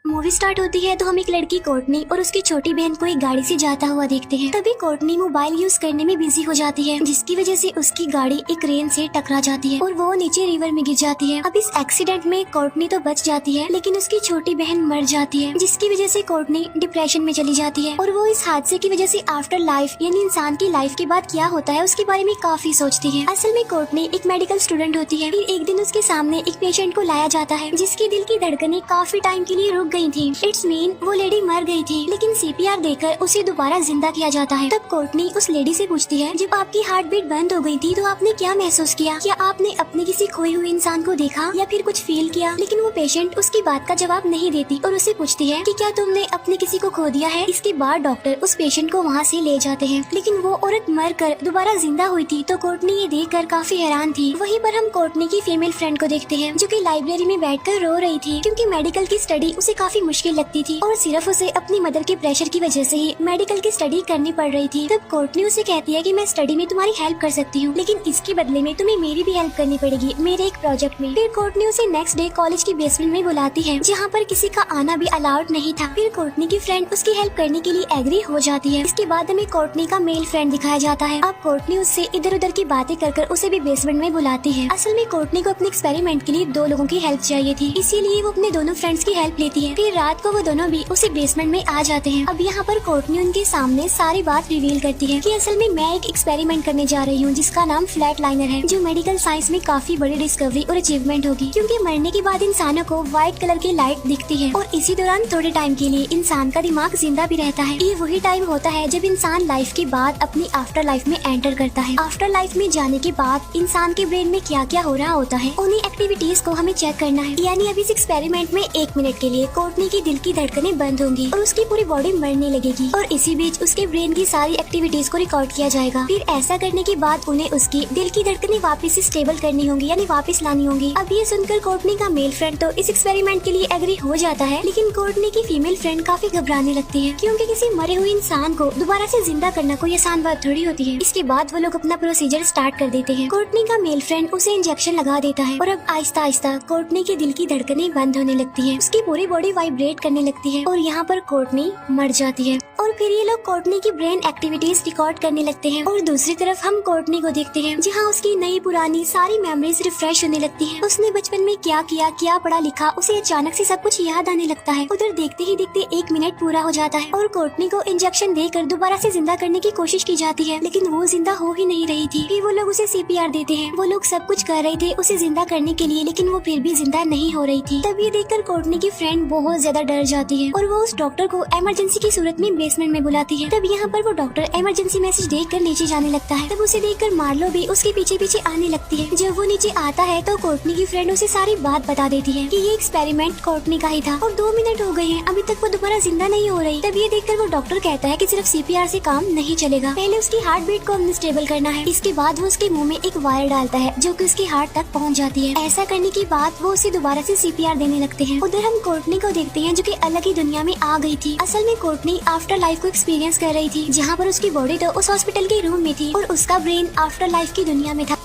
Movie start होती है तो हम एक लड़की कोर्टनी और उसकी छोटी बहन को एक गाड़ी से जाता हुआ देखते हैं। तभी कोर्टनी मोबाइल यूज करने में बिजी हो जाती है, जिसकी वजह से उसकी गाड़ी एक क्रेन से टकरा जाती है और वो नीचे रिवर में गिर जाती है। अब इस एक्सीडेंट में कोर्टनी तो बच जाती है, लेकिन उसकी छोटी बहन मर जाती है, जिसकी वजह से कोर्टनी डिप्रेशन में चली जाती है और वो इस हादसे की वजह से आफ्टर लाइफ यानी इंसान की लाइफ के बाद क्या होता है उसके बारे में काफी सोचती है। असल में कोर्टनी एक मेडिकल स्टूडेंट होती है। फिर एक दिन उसके सामने एक पेशेंट को लाया जाता है जिसकी दिल की धड़कनें काफी टाइम के लिए रुक गई थी। इट्स मीन वो लेडी मर गई थी, लेकिन सीपीआर देकर उसे दोबारा जिंदा किया जाता है। तब कोर्टनी उस लेडी से पूछती है, जब आपकी हार्ट बीट बंद हो गई थी तो आपने क्या महसूस किया? क्या आपने अपने किसी खोए हुए इंसान को देखा या फिर कुछ फील किया? लेकिन वो पेशेंट उसकी बात का जवाब नहीं देती और उसे पूछती है कि क्या तुमने अपने किसी को खो दिया है? इसके बाद डॉक्टर उस पेशेंट को वहाँ से ले जाते हैं, लेकिन वो औरत मर कर दोबारा जिंदा हुई थी। तो कोर्टनी ये देख कर काफी हैरान थी। वहीं पर हम कोर्टनी की फीमेल फ्रेंड को देखते हैं जो कि लाइब्रेरी में बैठकर रो रही थी, क्योंकि मेडिकल की स्टडी उसे काफी मुश्किल लगती थी और सिर्फ उसे अपनी मदर के प्रेशर की वजह से ही मेडिकल की स्टडी करनी पड़ रही थी। तब कोर्टनी उसे कहती है कि मैं स्टडी में तुम्हारी हेल्प कर सकती हूँ, लेकिन इसके बदले में तुम्हें मेरी भी हेल्प करनी पड़ेगी मेरे एक प्रोजेक्ट में। फिर कोर्टनी उसे नेक्स्ट डे कॉलेज की बेसमेंट में बुलाती है, जहाँ पर किसी का आना भी अलाउड नहीं था। फिर कोर्टनी की फ्रेंड उसकी हेल्प करने के लिए एग्री हो जाती है। इसके बाद हमें कोर्टनी का मेल फ्रेंड दिखाया जाता है। अब कोर्टनी उससे इधर उधर की बातें कर उसे भी बेसमेंट में बुलाती है। असल में कोर्टनी को अपने एक्सपेरिमेंट के लिए 2 लोगों की हेल्प चाहिए थी, इसीलिए वो अपने दोनों फ्रेंड्स की हेल्प लेती है। फिर रात को वो दोनों भी उसी बेसमेंट में आ जाते हैं। अब यहाँ पर कोर्टनी उनके सामने सारी बात रिवील करती है कि असल में मैं एक एक्सपेरिमेंट करने जा रही हूँ जिसका नाम फ्लैट लाइनर है, जो मेडिकल साइंस में काफी बड़ी डिस्कवरी और अचीवमेंट होगी, क्योंकि मरने के बाद इंसानों को व्हाइट कलर की लाइट दिखती है और इसी दौरान थोड़े टाइम के लिए इंसान का दिमाग जिंदा भी रहता है। ये वही टाइम होता है जब इंसान लाइफ के बाद अपनी आफ्टर लाइफ में एंटर करता है। आफ्टर लाइफ में जाने के बाद इंसान के ब्रेन में क्या क्या हो रहा होता है, उन्हीं एक्टिविटीज को हमें चेक करना है। यानी अभी इस एक्सपेरिमेंट में 1 मिनट के लिए कोर्टनी की दिल की धड़कनें बंद होंगी और उसकी पूरी बॉडी मरने लगेगी और इसी बीच उसके ब्रेन की सारी एक्टिविटीज को रिकॉर्ड किया जाएगा। फिर ऐसा करने के बाद उन्हें उसकी दिल की धड़कनें वापस स्टेबल करनी होंगी, यानी वापस लानी होंगी। अब ये सुनकर कोर्टनी का मेल फ्रेंड तो इस एक्सपेरिमेंट के लिए एग्री हो जाता है, लेकिन कोर्टनी की फीमेल फ्रेंड काफी घबराने लगती है, क्योंकि किसी मरे हुए इंसान को दोबारा से जिंदा करना कोई आसान बात थोड़ी होती है। इसके बाद वो लोग अपना प्रोसीजर स्टार्ट कर देते हैं। कोर्टनी का मेल फ्रेंड उसे इंजेक्शन लगा देता है और अब आहिस्ता आहिस्ता कोर्टनी की दिल की धड़कनें बंद होने लगती है, उसकी पूरी बॉडी वाइब्रेट करने लगती है और यहाँ पर कोर्टनी मर जाती है। और फिर ये लोग कोर्टनी की ब्रेन एक्टिविटीज रिकॉर्ड करने लगते हैं और दूसरी तरफ हम कोर्टनी को देखते हैं, जहाँ उसकी नई पुरानी सारी मेमोरीज रिफ्रेश होने लगती हैं। उसने बचपन में क्या किया, क्या पढ़ा लिखा, उसे अचानक से सब कुछ याद आने लगता है। उधर देखते ही देखते 1 मिनट पूरा हो जाता है और कोर्टनी को इंजेक्शन देकर दोबारा से जिंदा करने की कोशिश की जाती है, लेकिन वो जिंदा हो ही नहीं रही थी। फिर वो लोग उसे सीपीआर देते हैं। वो लोग सब कुछ कर रहे थे उसे जिंदा करने के लिए, लेकिन वो फिर भी जिंदा नहीं हो रही थी। तब ये देखकर कोर्टनी की फ्रेंड बहुत ज्यादा डर जाती है और वो उस डॉक्टर को इमरजेंसी की सूरत में बेसमेंट में बुलाती है। तब यहाँ पर वो डॉक्टर इमरजेंसी मैसेज देखकर नीचे जाने लगता है। तब उसे देखकर मार्लो भी उसके पीछे पीछे आने लगती है। जब वो नीचे आता है तो कोर्टनी की फ्रेंड उसे सारी बात बता देती है कि ये एक्सपेरिमेंट कोर्टनी का ही था और 2 मिनट हो गए हैं, अभी तक वो दोबारा जिंदा नहीं हो रही। तब ये देखकर वो डॉक्टर कहता है कि सिर्फ सीपीआर से काम नहीं चलेगा, पहले उसकी हार्ट बीट को अनस्टेबल करना है। इसके बाद वो उसके मुंह में एक वायर डालता है जो कि उसकी हार्ट तक पहुंच जाती है। ऐसा करने के बाद वो उसे दोबारा से सीपीआर देने लगते हैं। उधर हम कोर्टनी को देखते हैं जो कि अलग ही दुनिया में आ गई थी। असल में कोर्टनी आफ्टर लाइफ को एक्सपीरियंस कर रही थी, जहाँ पर उसकी बॉडी तो उस हॉस्पिटल के रूम में थी और उसका ब्रेन आफ्टर लाइफ की दुनिया में था।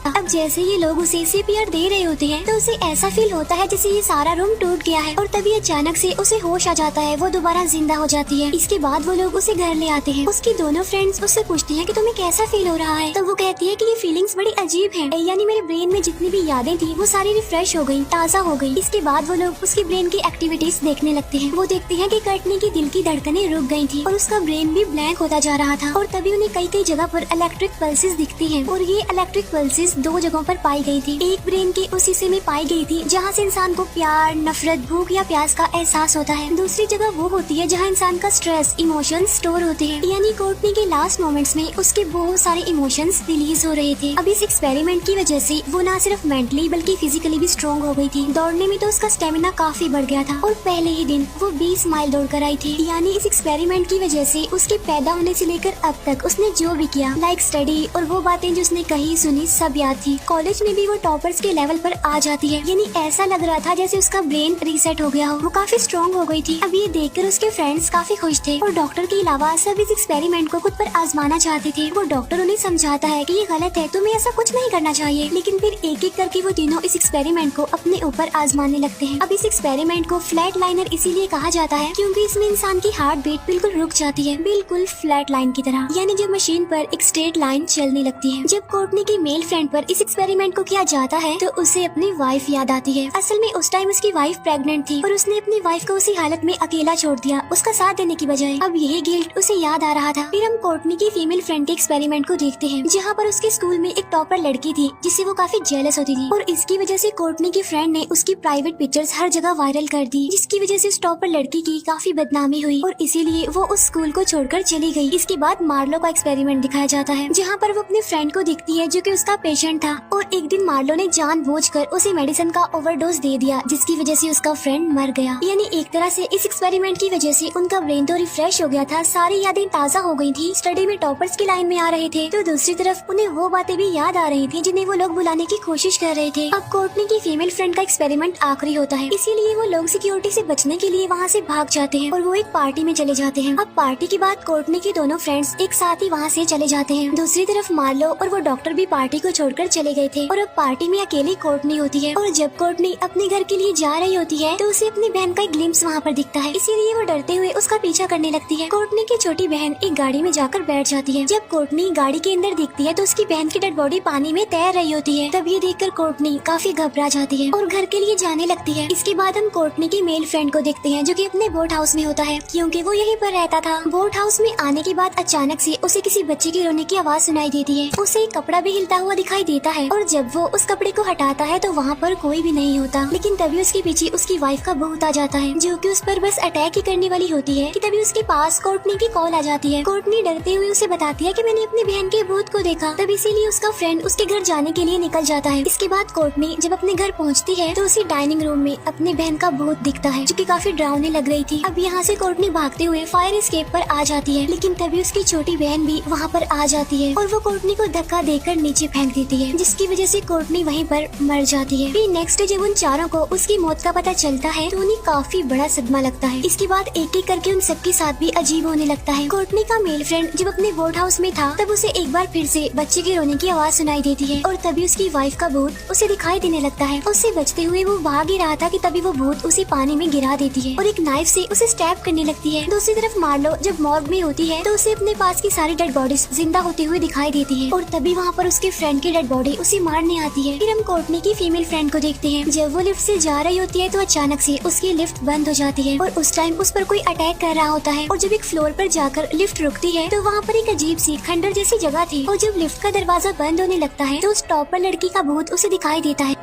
अब जैसे ये लोग उसे सीपीआर दे रहे होते हैं तो उसे ऐसा फील होता है जैसे ये सारा रूम टूट गया है और तभी अचानक से उसे होश आ जाता है, वो दोबारा जिंदा हो जाती है। इसके बाद वो लोग उसे घर ले आते हैं। उसकी दोनों फ्रेंड्स उससे पूछती हैं कि तुम्हें कैसा फील हो रहा है, तो वो कहती है कि ये फीलिंग्स बड़ी अजीब है, यानी मेरे ब्रेन में जितनी भी यादें थी वो सारी रिफ्रेश हो गई, ताज़ा हो गई। इसके बाद वो लोग उसकी ब्रेन की एक्टिविटीज देखने लगते हैं। वो देखते हैं कि कोर्टनी की दिल की धड़कनें रुक गई थी और उसका ब्रेन भी ब्लैंक होता जा रहा था और तभी उन्हें कई कई जगह पर इलेक्ट्रिक पल्सेस दिखती हैं और ये इलेक्ट्रिक पल्सेस 2 जगहों पर पाई गई थी। एक ब्रेन के उस हिस्से में पाई गई थी जहाँ से इंसान को प्यार, नफरत, भूख या प्यास का एहसास होता है। दूसरी जगह वो होती है जहाँ इंसान का स्ट्रेस, इमोशंस स्टोर होते हैं। यानी कोर्टनी के लास्ट मोमेंट्स में उसके बहुत सारे इमोशंस रिलीज हो रहे थे। अब इस एक्सपेरिमेंट की वजह से वो न सिर्फ मेंटली बल्कि फिजिकली भी स्ट्रॉन्ग हो गई थी। दौड़ने में तो उसका स्टेमिना काफी बढ़ गया था और पहले ही दिन वो 20 माइल दौड़ कर आई थी। यानी इस एक्सपेरिमेंट की वजह से उसके पैदा होने से लेकर अब तक उसने जो भी किया, लाइक स्टडी और वो बातें जो उसने कही सुनी, सब याद थी थी। कॉलेज में भी वो टॉपर्स के लेवल पर आ जाती है, यानी ऐसा लग रहा था जैसे उसका ब्रेन रीसेट हो गया हो। वो काफी स्ट्रॉन्ग हो गई थी। अब ये देखकर उसके फ्रेंड्स काफी खुश थे और डॉक्टर के अलावा सब इस एक्सपेरिमेंट को खुद पर आजमाना चाहते थे। वो डॉक्टर उन्हें समझाता है कि ये गलत है, तुम्हें ऐसा कुछ नहीं करना चाहिए। लेकिन फिर एक एक करके वो तीनों इस एक्सपेरिमेंट को अपने ऊपर आजमाने लगते हैं। अब इस एक्सपेरिमेंट को फ्लैट लाइनर इसीलिए कहा जाता है क्योंकि इसमें इंसान की हार्ट बीट बिल्कुल रुक जाती है, बिल्कुल फ्लैट लाइन की तरह, यानी जब मशीन पर एक स्ट्रेट लाइन चलने लगती है। जब कोर्टनी की मेल फ्रेंड पर इस एक्सपेरिमेंट को किया जाता है तो उसे अपनी वाइफ याद आती है। असल में उस टाइम उसकी वाइफ प्रेग्नेंट थी और उसने अपनी वाइफ को उसी हालत में अकेला छोड़ दिया, उसका साथ देने की बजाय। अब यही गिल्ट उसे याद आ रहा था। फिर हम कोर्टनी की फीमेल फ्रेंड के एक्सपेरिमेंट को देखते हैं, जहाँ पर उसके स्कूल में एक टॉपर लड़की थी जिससे वो काफी जेलस होती थी और इसकी वजह से कोर्टनी की फ्रेंड ने उसकी प्राइवेट पिक्चर्स हर जगह वायरल कर दी, जिसकी वजह से उस टॉपर लड़की की काफी बदनामी हुई और इसीलिए वो उस स्कूल को छोड़कर चली गई। इसके बाद मार्लो का एक्सपेरिमेंट दिखाया जाता है, जहाँ पर वो अपनी फ्रेंड को दिखती है जो कि उसका पेशेंट था और एक दिन मार्लो ने जानबूझकर उसे मेडिसिन का ओवरडोज दे दिया, जिसकी वजह से उसका फ्रेंड मर गया। यानी एक तरह से इस एक्सपेरिमेंट की वजह से उनका ब्रेन तो रिफ्रेश हो गया था, सारी यादें ताज़ा हो गई थी, स्टडी में टॉपर्स की लाइन में आ रहे थे, तो दूसरी तरफ उन्हें वो बातें भी याद आ रही थी जिन्हें वो लोग भुलाने की कोशिश कर रहे थे। अब कोर्टनी की फीमेल फ्रेंड का एक्सपेरिमेंट आखिरी होता है, इसीलिए वो लोग सिक्योरिटी से बचने के लिए वहाँ से भाग जाते हैं और वो एक पार्टी में चले जाते हैं। अब पार्टी के बाद कोर्टनी के दोनों फ्रेंड्स एक साथ ही वहाँ से चले जाते हैं। दूसरी तरफ मार्लो और वो डॉक्टर भी पार्टी को छोड़कर चले गए थे और अब पार्टी में अकेली कोर्टनी होती है। और जब कोर्टनी अपने घर के लिए जा रही होती है तो उसे अपनी बहन का एक ग्लिम्स वहाँ पर दिखता है, इसीलिए वो डरते हुए उसका पीछा करने लगती है। कोर्टनी की छोटी बहन एक गाड़ी में जाकर बैठ जाती है। जब कोर्टनी गाड़ी के अंदर दिखती है तो उसकी बहन की डेड बॉडी पानी में तैर रही होती है। तब ये देखकर कोर्टनी काफी घबरा जाती है और घर के लिए जाने लगती है। इसके बाद हम कोर्टनी की मेल फ्रेंड को देखते हैं जो कि अपने बोट हाउस में होता है, क्योंकि वो यहीं पर रहता था। बोट हाउस में आने के बाद अचानक से उसे किसी बच्चे के रोने की आवाज सुनाई देती है। उसे एक कपड़ा भी हिलता हुआ दिखाई देता है और जब वो उस कपड़े को हटाता है तो वहाँ पर कोई भी नहीं होता। लेकिन तभी उसके पीछे उसकी वाइफ का भूत आ जाता है जो कि उस पर बस अटैक ही करने वाली होती है कि तभी उसके पास कोर्टनी की कॉल आ जाती है। कोर्टनी डरते हुए उसे बताती है कि मैंने अपनी बहन के भूत को देखा। तब इसीलिए उसका फ्रेंड उसके घर जाने के लिए निकल जाता है। इसके बाद कोर्टनी जब अपने घर पहुँचती है तो उसी डाइनिंग रूम में अपनी बहन का भूत दिखता है जो कि काफी डरावने लग रही थी। अब यहाँ से कोर्टनी भागते हुए फायर एस्केप पर आ जाती है, लेकिन तभी उसकी छोटी बहन भी वहाँ पर आ जाती है और वो कोर्टनी को धक्का देकर नीचे फेंक देती है, जिसकी वजह से कोर्टनी वहीं पर मर जाती है। फिर नेक्स्ट डे जब उन चारों को उसकी मौत का पता चलता है तो उन्हें काफी बड़ा सदमा लगता है। इसके बाद एक एक करके उन सबके साथ भी अजीब होने लगता है। कोर्टनी का मेल फ्रेंड जब अपने बोट हाउस में था तब उसे एक बार फिर से बच्चे के रोने की आवाज सुनाई देती है और तभी उसकी वाइफ का भूत उसे दिखाई देने लगता है। उससे बचते हुए वो भाग ही रहा था कि तभी वो भूत उसे पानी में गिरा देती है और एक नाइफ से उसे स्टैब करने लगती है। दूसरी तरफ मार्लो जब मॉर्ग में होती है तो उसे अपने पास की सारी डेड बॉडीज जिंदा होते हुए दिखाई देती है और तभी वहाँ पर उसके फ्रेंड की डेड बॉडी उसे मारने आती है। फिर हम कोर्टनी की फीमेल फ्रेंड को देखते हैं। जब वो लिफ्ट से जा रही होती है तो अचानक से उसकी लिफ्ट बंद हो जाती है और उस टाइम उस पर कोई अटैक कर रहा होता है और जब एक फ्लोर पर जाकर लिफ्ट रुकती है तो वहाँ पर एक अजीब सी खंडर जैसी जगह थी और जब लिफ्ट का दरवाजा बंद होने लगता है तो उस टॉपर लड़की का भूत उसे दिखाई देता है।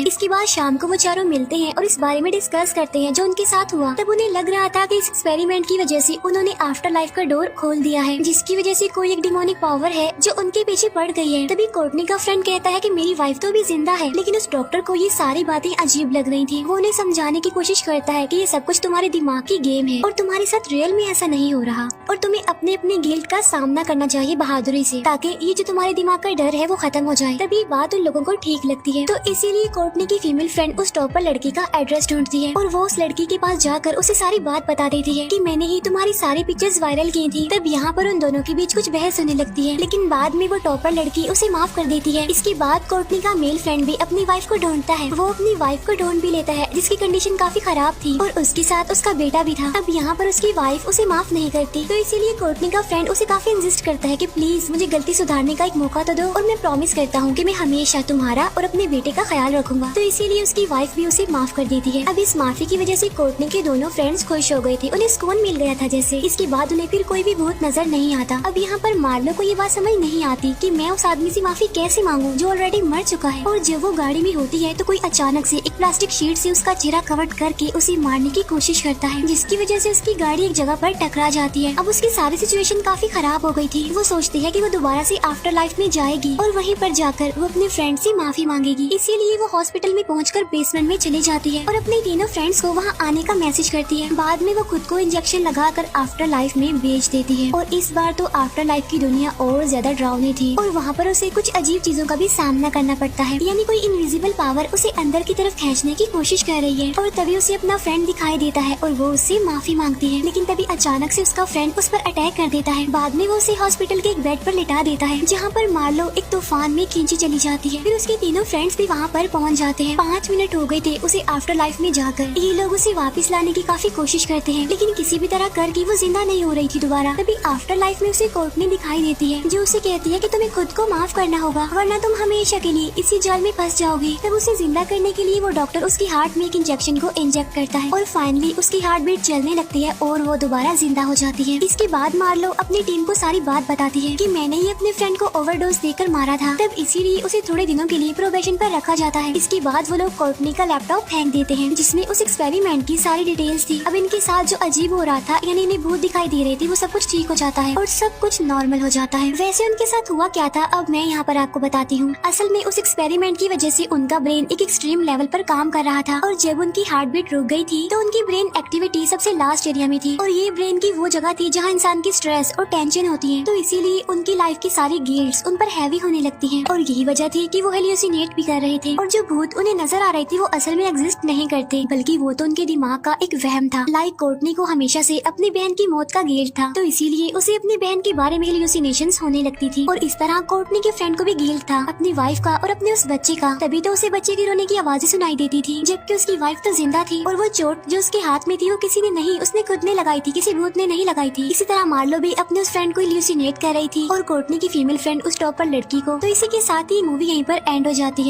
इसके बाद शाम को वो चारों मिलते हैं और इस बारे में डिस्कस करते हैं जो उनके साथ हुआ। तब उन्हें लग रहा था कि इस एक्सपेरिमेंट की वजह से उन्होंने आफ्टर लाइफ का डोर खोल दिया है, जिसकी वजह से कोई एक डिमोनिक पावर है जो उनके पीछे पड़ गई है। तभी कोर्टनी का फ्रेंड कहता है कि मेरी वाइफ तो अभी जिंदा है, लेकिन उस डॉक्टर को ये सारी बातें अजीब लग रही थी। वो उन्हें समझाने की कोशिश करता है कि ये सब कुछ तुम्हारे दिमाग की गेम है और तुम्हारे साथ रियल में ऐसा नहीं हो रहा और तुम्हें अपने अपने गिल्ट का सामना करना चाहिए बहादुरी से, ताकि ये जो तुम्हारे दिमाग का डर है वो खत्म हो जाए। तभी बात उन लोगों को ठीक लगती है, तो इसीलिए कोर्टनी की फीमेल फ्रेंड उस टॉपर लड़की का एड्रेस ढूंढती है और वो उस लड़की के पास जाकर उसे सारी बात बता देती है कि मैंने ही तुम्हारी सारी पिक्चर्स वायरल की थी। तब यहाँ पर उन दोनों के बीच कुछ बहस होने लगती है, लेकिन बाद में वो टॉपर लड़की उसे माफ कर देती है। इसके बाद कोर्टनी का मेल फ्रेंड भी अपनी वाइफ को ढूंढता है। वो अपनी वाइफ को ढूंढ भी लेता है जिसकी कंडीशन काफी खराब थी और उसके साथ उसका बेटा भी था। अब यहाँ पर उसकी वाइफ उसे माफ नहीं करती, तो इसीलिए कोर्टनी का फ्रेंड उसे काफी इंसिस्ट करता है कि प्लीज मुझे गलती सुधारने का एक मौका तो दो और मैं प्रॉमिस करता हूँ कि मैं हमेशा तुम्हारा और अपने बेटे का ख्याल रखूंगा। तो इसीलिए उसकी वाइफ भी उसे माफ कर देती है। अब इस माफी की वजह से कोर्टनी के दोनों फ्रेंड्स खुश हो गए थे, उन्हें सुकून मिल गया था जैसे। इसके बाद उन्हें फिर कोई भी भूत नजर नहीं आता। अब यहाँ पर मार्लो को ये बात समझ नहीं आती कि मैं उस आदमी से माफी कैसे मांगू जो ऑलरेडी मर चुका है। और जब वो गाड़ी में होती है तो कोई अचानक से एक प्लास्टिक शीट से उसका चेहरा कवर करके उसे मारने की कोशिश करता है, जिसकी वजह से उसकी गाड़ी एक जगह पर टकरा जाती है। अब उसकी सारी सिचुएशन काफी खराब हो गई थी। वो सोचती है कि वो दोबारा से आफ्टर लाइफ में जाएगी और वहीं पर जाकर वो अपने फ्रेंड से माफी मांगेगी। इसीलिए वो हॉस्पिटल हॉस्पिटल में पहुंचकर बेसमेंट में चली जाती है और अपने तीनों फ्रेंड्स को वहां आने का मैसेज करती है। बाद में वो खुद को इंजेक्शन लगाकर आफ्टर लाइफ में भेज देती है और इस बार तो आफ्टर लाइफ की दुनिया और ज्यादा डरावनी थी और वहाँ पर उसे कुछ अजीब चीजों का भी सामना करना पड़ता है, यानी कोई इनविजिबल पावर उसे अंदर की तरफ खींचने की कोशिश कर रही है। और तभी उसे अपना फ्रेंड दिखाई देता है और वो उससे माफी मांगती है, लेकिन तभी अचानक से उसका फ्रेंड उस पर अटैक कर देता है। बाद में वो उसे हॉस्पिटल के एक बेड पर लिटा देता है, जहाँ पर मार्लो एक तूफान में खींची चली जाती है। फिर उसके तीनों फ्रेंड्स भी वहाँ पर पहुँच जाते हैं। 5 मिनट हो गए थे उसे आफ्टर लाइफ में जाकर। ये लोग उसे वापस लाने की काफी कोशिश करते हैं, लेकिन किसी भी तरह करके वो जिंदा नहीं हो रही थी दोबारा। तभी आफ्टर लाइफ में उसे कोर्टनी दिखाई देती है, जो उसे कहती है कि तुम्हें खुद को माफ करना होगा, वरना तुम हमेशा के लिए इसी जाल में फंस जाओगे। तब उसे जिंदा करने के लिए वो डॉक्टर उसकी हार्ट में एक इंजेक्शन को इंजेक्ट करता है और फाइनली उसकी हार्ट बीट चलने लगती है और वो दोबारा जिंदा हो जाती है। इसके बाद मार्लो अपनी टीम को सारी बात बताती है कि मैंने ही अपने फ्रेंड को ओवरडोज देकर मारा था, तब इसीलिए उसे थोड़े दिनों के लिए प्रोबेशन पर रखा जाता है। इसके बाद वो लोग कोर्टनी का लैपटॉप फेंक देते हैं, जिसमें उस एक्सपेरिमेंट की सारी डिटेल्स थी। अब इनके साथ जो अजीब हो रहा था, यानी इन्हें भूत दिखाई दे रहे थे, वो सब कुछ ठीक हो जाता है और सब कुछ नॉर्मल हो जाता है। वैसे उनके साथ हुआ क्या था, अब मैं यहाँ पर आपको बताती हूँ। असल में उस एक्सपेरिमेंट की वजह से उनका ब्रेन एक एक्सट्रीम लेवल पर काम कर रहा था और जब उनकी हार्ट बीट रुक गई थी तो उनकी ब्रेन एक्टिविटी सबसे लास्ट एरिया में थी और ये ब्रेन की वो जगह थी जहाँ इंसान की स्ट्रेस और टेंशन होती है। तो इसीलिए उनकी लाइफ की सारी गिल्ट्स उन पर हैवी होने लगती हैं और यही वजह थी कि वो हेल्यूसिनेट भी कर रहे थे और जो भूत उन्हें नजर आ रहे थे वो असल में एग्जिस्ट नहीं करते, बल्कि वो तो उनके दिमाग का एक वहम था। लाइक कोर्टनी को हमेशा से अपनी बहन की मौत का गिल्ट था, तो इसीलिए उसे अपनी बहन के बारे में हेल्यूसिनेशंस होने लगती थी और इस तरह कोर्टनी के फ्रेंड को भी गिल्ट था अपनी वाइफ का और अपने उस बच्चे का। तभी तो उसे बच्चे की रोने की आवाजें सुनाई देती थी, जबकि उसकी वाइफ तो जिंदा थी और वो चोट जो उसके हाथ में थी वो किसी ने नहीं, उसने खुद ने लगाई थी, किसी भूत ने नहीं लगाई थी। इसी तरह मार्लो भी अपने उस फ्रेंड को हेल्यूसिनेट कर रही थी और कोर्टनी की फीमेल फ्रेंड उस टॉपर लड़की को। तो इसी के साथ ही मूवी यहीं पर एंड हो जाती है।